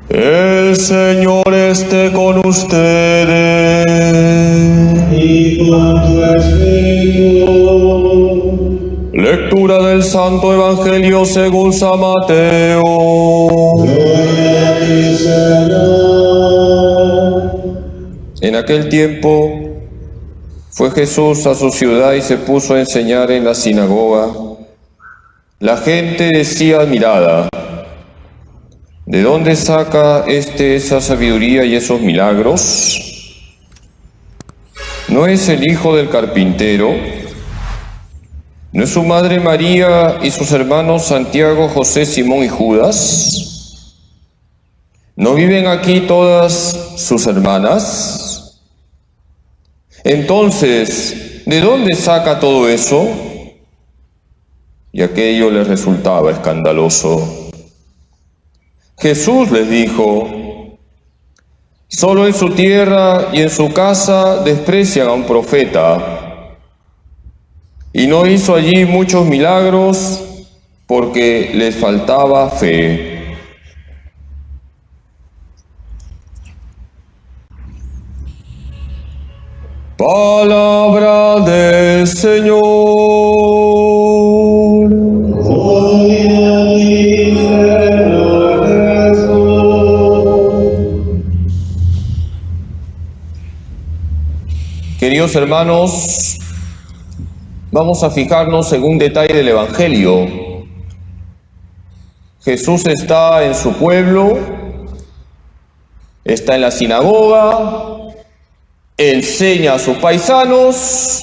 El Señor esté con ustedes. Y con tu espíritu. Lectura del Santo Evangelio según San Mateo. Gloria a ti, Señor. En aquel tiempo fue Jesús a su ciudad y se puso a enseñar en la sinagoga. La gente decía admirada: ¿de dónde saca esa sabiduría y esos milagros? ¿No es el hijo del carpintero? ¿No es su madre María y sus hermanos Santiago, José, Simón y Judas? ¿No viven aquí todas sus hermanas? Entonces, ¿de dónde saca todo eso? Y aquello les resultaba escandaloso. Jesús les dijo: solo en su tierra y en su casa desprecian a un profeta. Y no hizo allí muchos milagros porque les faltaba fe. Palabra del Señor. Gloria a ti, Señor Jesús. Queridos hermanos, vamos a fijarnos en un detalle del Evangelio. Jesús está en su pueblo, está en la sinagoga, enseña a sus paisanos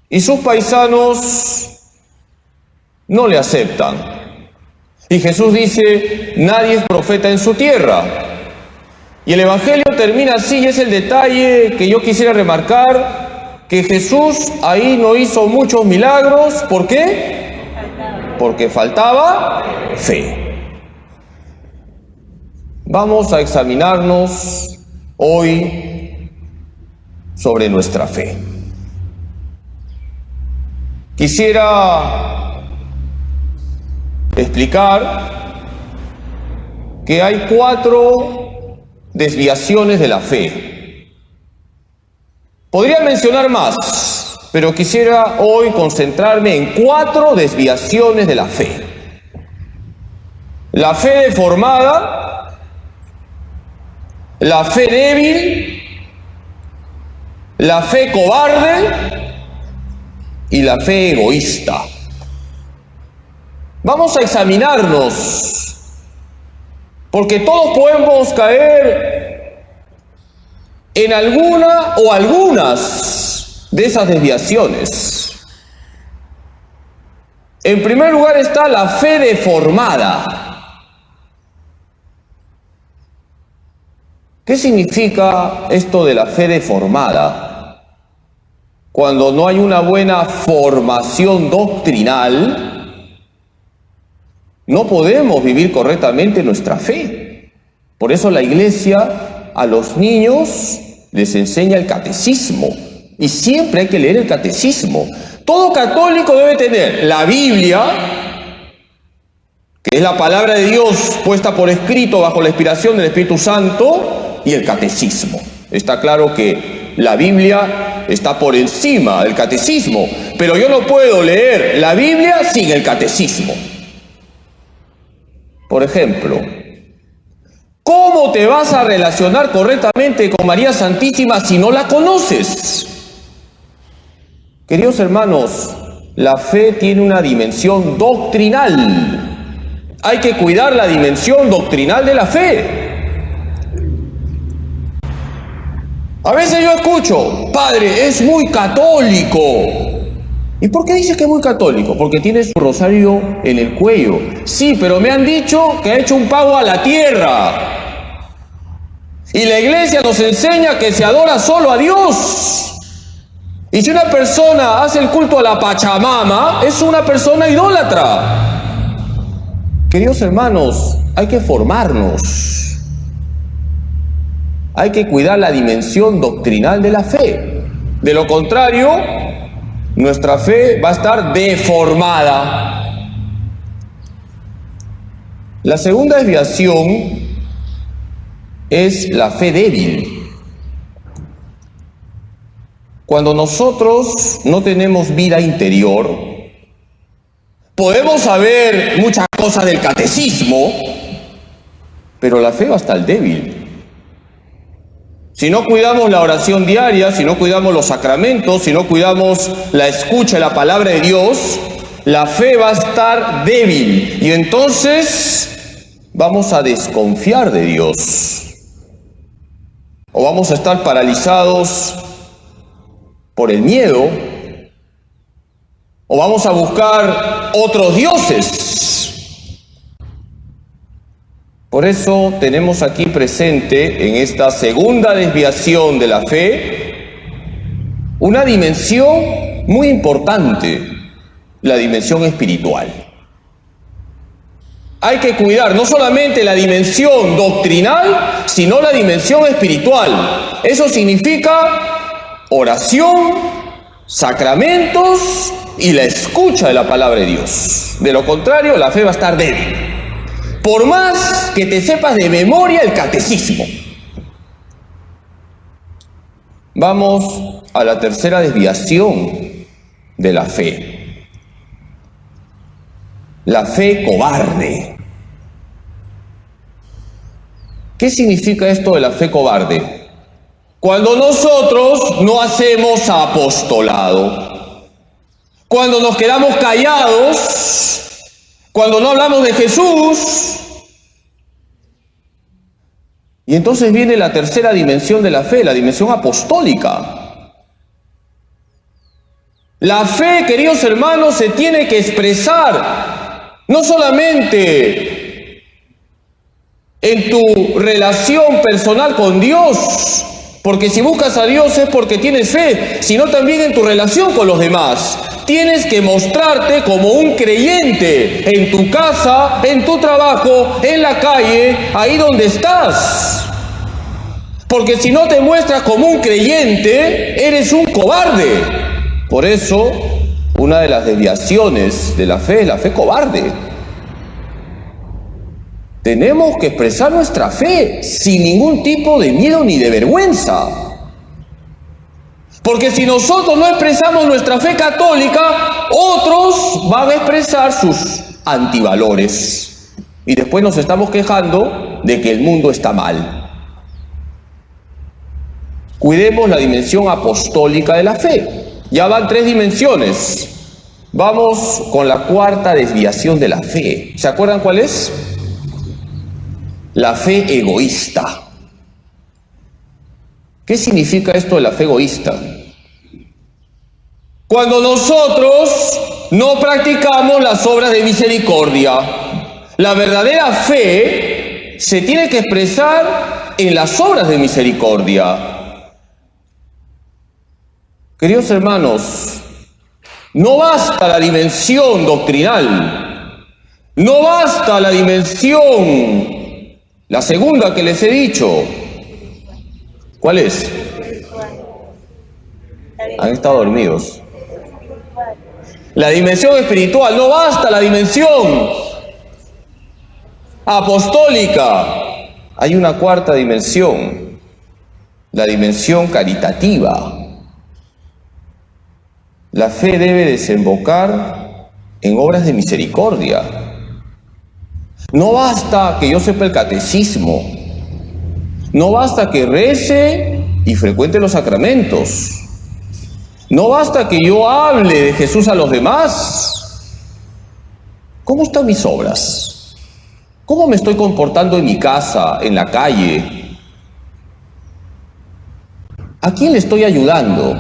y sus paisanos no le aceptan. Y Jesús dice: nadie es profeta en su tierra. Y el Evangelio termina así, y es el detalle que yo quisiera remarcar, que Jesús ahí no hizo muchos milagros. ¿Por qué? Porque faltaba fe. Vamos a examinarnos hoy sobre nuestra fe. Quisiera explicar que hay 4 desviaciones de la fe. Podría mencionar más, pero quisiera hoy concentrarme en 4 desviaciones de la fe. La fe deformada, la fe débil, la fe cobarde y la fe egoísta. Vamos a examinarnos, porque todos podemos caer en alguna o algunas de esas desviaciones. En primer lugar está la fe deformada. ¿Qué significa esto de la fe deformada? Cuando no hay una buena formación doctrinal, no podemos vivir correctamente nuestra fe. Por eso la Iglesia a los niños les enseña el catecismo. Y siempre hay que leer el catecismo. Todo católico debe tener la Biblia, que es la palabra de Dios puesta por escrito bajo la inspiración del Espíritu Santo, y el catecismo. Está claro que la Biblia está por encima del catecismo, pero yo no puedo leer la Biblia sin el catecismo. Por ejemplo, ¿cómo te vas a relacionar correctamente con María Santísima si no la conoces? Queridos hermanos, la fe tiene una dimensión doctrinal. Hay que cuidar la dimensión doctrinal de la fe. A veces yo escucho: padre, es muy católico. ¿Y por qué dice que es muy católico? Porque tiene su rosario en el cuello. Sí, pero me han dicho que ha hecho un pago a la tierra. Y la Iglesia nos enseña que se adora solo a Dios. Y si una persona hace el culto a la Pachamama, es una persona idólatra. Queridos hermanos, hay que formarnos. Hay que cuidar la dimensión doctrinal de la fe. De lo contrario, nuestra fe va a estar deformada. La segunda desviación es la fe débil. Cuando nosotros no tenemos vida interior, podemos saber muchas cosas del catecismo, pero la fe va a estar débil. Si no cuidamos la oración diaria, si no cuidamos los sacramentos, si no cuidamos la escucha de la palabra de Dios, la fe va a estar débil y entonces vamos a desconfiar de Dios. O vamos a estar paralizados por el miedo, o vamos a buscar otros dioses. Por eso tenemos aquí presente, en esta segunda desviación de la fe, una dimensión muy importante, la dimensión espiritual. Hay que cuidar no solamente la dimensión doctrinal, sino la dimensión espiritual. Eso significa oración, sacramentos y la escucha de la palabra de Dios. De lo contrario, la fe va a estar débil. Por más que te sepas de memoria el catecismo. Vamos a la tercera desviación de la fe. La fe cobarde. ¿Qué significa esto de la fe cobarde? Cuando nosotros no hacemos apostolado, cuando nos quedamos callados, cuando no hablamos de Jesús. Y entonces viene la tercera dimensión de la fe, la dimensión apostólica. La fe, queridos hermanos, se tiene que expresar no solamente en tu relación personal con Dios, porque si buscas a Dios es porque tienes fe, sino también en tu relación con los demás. Tienes que mostrarte como un creyente en tu casa, en tu trabajo, en la calle, ahí donde estás. Porque si no te muestras como un creyente, eres un cobarde. Por eso, una de las desviaciones de la fe es la fe cobarde. Tenemos que expresar nuestra fe sin ningún tipo de miedo ni de vergüenza. Porque si nosotros no expresamos nuestra fe católica, otros van a expresar sus antivalores. Y después nos estamos quejando de que el mundo está mal. Cuidemos la dimensión apostólica de la fe. Ya van 3 dimensiones. Vamos con la cuarta desviación de la fe. ¿Se acuerdan cuál es? La fe egoísta. ¿Qué significa esto de la fe egoísta? Cuando nosotros no practicamos las obras de misericordia. La verdadera fe se tiene que expresar en las obras de misericordia. Queridos hermanos, no basta la dimensión doctrinal, no basta la dimensión, la segunda que les he dicho. ¿Cuál es? Han estado dormidos. La dimensión espiritual, no basta la dimensión apostólica. Hay una cuarta dimensión, la dimensión caritativa. La fe debe desembocar en obras de misericordia. No basta que yo sepa el catecismo, no basta que rece y frecuente los sacramentos, no basta que yo hable de Jesús a los demás. ¿Cómo están mis obras? ¿Cómo me estoy comportando en mi casa, en la calle? ¿A quién le estoy ayudando?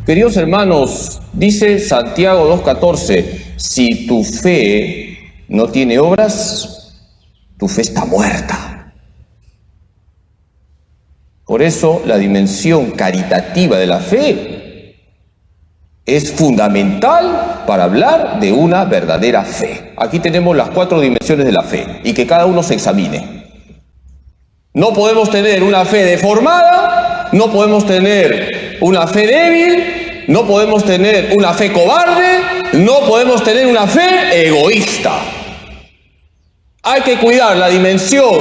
Queridos hermanos, dice Santiago 2:14, si tu fe no tiene obras, tu fe está muerta. Por eso la dimensión caritativa de la fe es fundamental para hablar de una verdadera fe. Aquí tenemos las 4 dimensiones de la fe y que cada uno se examine. No podemos tener una fe deformada, no podemos tener una fe débil, no podemos tener una fe cobarde, no podemos tener una fe egoísta. Hay que cuidar la dimensión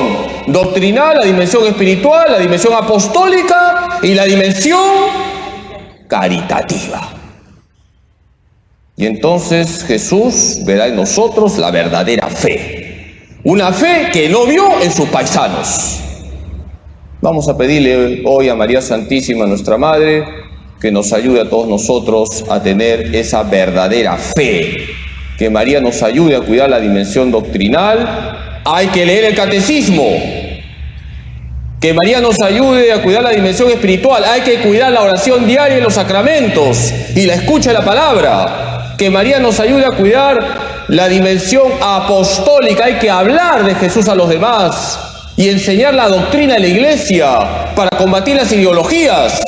doctrinal, la dimensión espiritual, la dimensión apostólica y la dimensión caritativa. Y entonces Jesús verá en nosotros la verdadera fe. Una fe que no vio en sus paisanos. Vamos a pedirle hoy a María Santísima, nuestra Madre, que nos ayude a todos nosotros a tener esa verdadera fe. Que María nos ayude a cuidar la dimensión doctrinal. Hay que leer el catecismo. Que María nos ayude a cuidar la dimensión espiritual. Hay que cuidar la oración diaria y los sacramentos y la escucha de la palabra. Que María nos ayude a cuidar la dimensión apostólica. Hay que hablar de Jesús a los demás y enseñar la doctrina de la Iglesia para combatir las ideologías.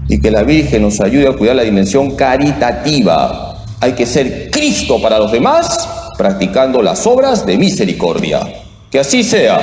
Y que la Virgen nos ayude a cuidar la dimensión caritativa. Hay que ser Cristo para los demás, practicando las obras de misericordia. Que así sea.